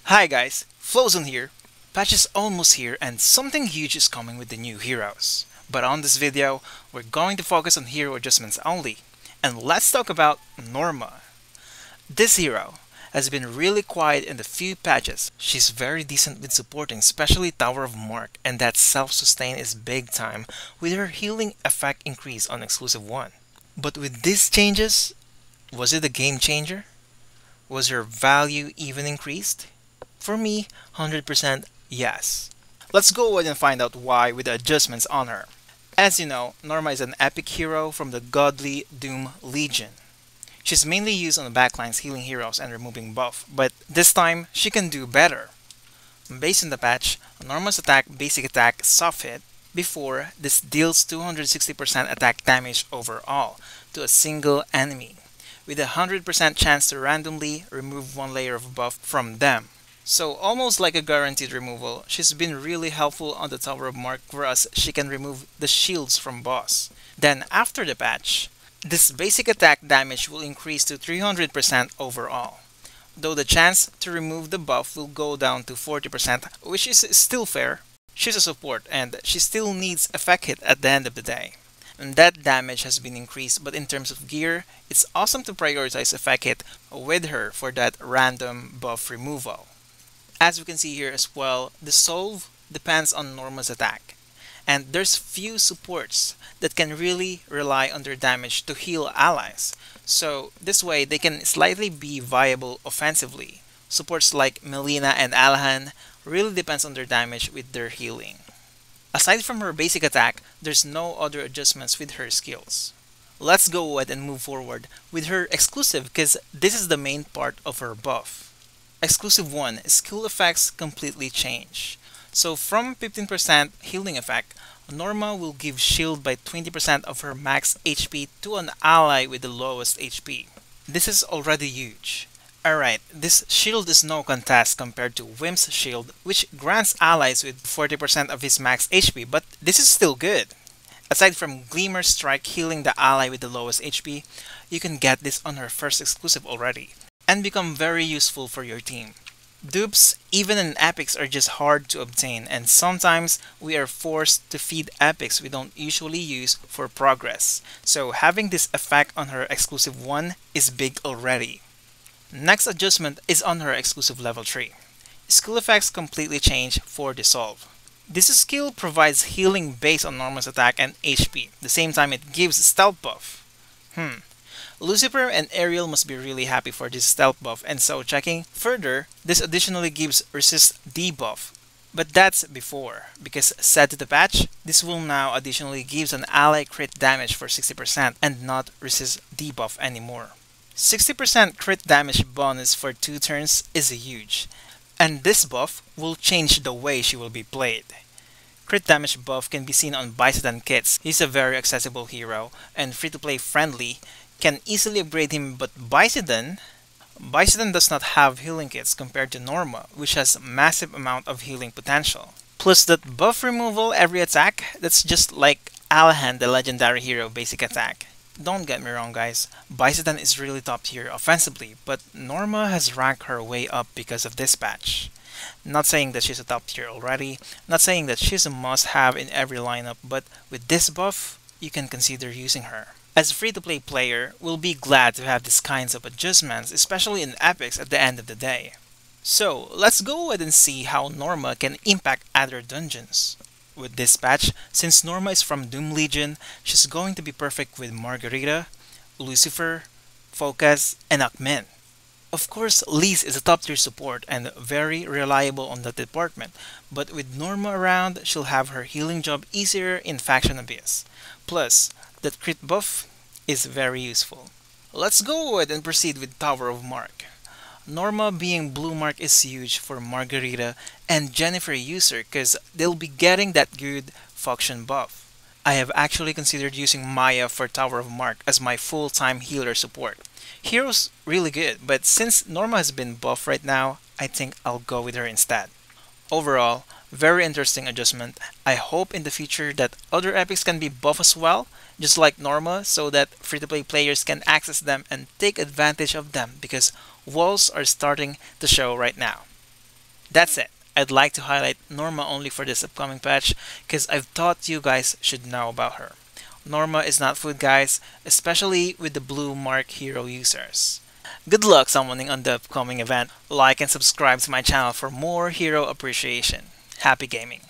Hi guys, Flowzone here. Patch is almost here and something huge is coming with the new heroes. But on this video, we're going to focus on hero adjustments only. And let's talk about Norma. This hero has been really quiet in the few patches. She's very decent with supporting, especially Tower of Mark, and that self-sustain is big time with her healing effect increase on exclusive 1. But with these changes, was it a game changer? Was her value even increased? For me, 100% yes. Let's go ahead and find out why with the adjustments on her. As you know, Norma is an epic hero from the godly Doom Legion. She's mainly used on the backlines healing heroes and removing buff, but this time she can do better. Based on the patch, Norma's basic attack soft hit. Before, this deals 260% attack damage overall to a single enemy, with a 100% chance to randomly remove one layer of buff from them. So almost like a guaranteed removal, she's been really helpful on the Tower of Mark whereas she can remove the shields from boss. Then after the patch, this basic attack damage will increase to 300% overall, though the chance to remove the buff will go down to 40%, which is still fair. She's a support and she still needs effect hit at the end of the day. And that damage has been increased, but in terms of gear, it's awesome to prioritize effect hit with her for that random buff removal. As we can see here as well, the solve depends on Norma's attack. And there's few supports that can really rely on their damage to heal allies. So this way they can slightly be viable offensively. Supports like Melina and Alahan really depends on their damage with their healing. Aside from her basic attack, there's no other adjustments with her skills. Let's go ahead and move forward with her exclusive because this is the main part of her buff. Exclusive 1, skill effects completely change. So from 15% healing effect, Norma will give shield by 20% of her max HP to an ally with the lowest HP. This is already huge. Alright, this shield is no contest compared to Wimp's shield, which grants allies with 40% of his max HP, but this is still good. Aside from Gleamer Strike healing the ally with the lowest HP, you can get this on her first exclusive already, and become very useful for your team. Dupes, even in epics, are just hard to obtain, and sometimes we are forced to feed epics we don't usually use for progress, so having this effect on her exclusive 1 is big already. Next adjustment is on her exclusive level 3. Skill effects completely change for Dissolve. This skill provides healing based on Norma's attack and HP, the same time it gives stealth buff. Lucifer and Ariel must be really happy for this stealth buff, and so checking further, this additionally gives resist debuff. But that's before, because set to the patch, this will now additionally gives an ally crit damage for 60% and not resist debuff anymore. 60% crit damage bonus for 2 turns is huge, and this buff will change the way she will be played. Crit damage buff can be seen on Bison kits. He's a very accessible hero and free-to-play friendly, can easily upgrade him, but Bison does not have healing kits compared to Norma, which has massive amount of healing potential. Plus that buff removal every attack, that's just like Alahan the legendary hero basic attack. Don't get me wrong guys, Bison is really top tier offensively, but Norma has ranked her way up because of this patch. Not saying that she's a top tier already, not saying that she's a must have in every lineup, but with this buff, you can consider using her. As a free-to-play player, we'll be glad to have these kinds of adjustments, especially in epics at the end of the day. So, let's go ahead and see how Norma can impact other dungeons. With this patch, since Norma is from Doom Legion, she's going to be perfect with Margarita, Lucifer, Focus, and Akmin. Of course, Lise is a top tier support and very reliable on that department, but with Norma around, she'll have her healing job easier in Faction Abyss. Plus, that crit buff is very useful. Let's go ahead and proceed with Tower of Mark. Norma being blue mark is huge for Margarita and Jennifer user because they'll be getting that good faction buff. I have actually considered using Maya for Tower of Mark as my full-time healer support. Hero's really good, but since Norma has been buffed right now, I think I'll go with her instead. Overall, very interesting adjustment. I hope in the future that other epics can be buff as well, just like Norma, so that free-to-play players can access them and take advantage of them because walls are starting to show right now. That's it. I'd like to highlight Norma only for this upcoming patch because I've thought you guys should know about her. Norma is not food, guys, especially with the blue mark hero users. Good luck summoning on the upcoming event. Like and subscribe to my channel for more hero appreciation. Happy gaming!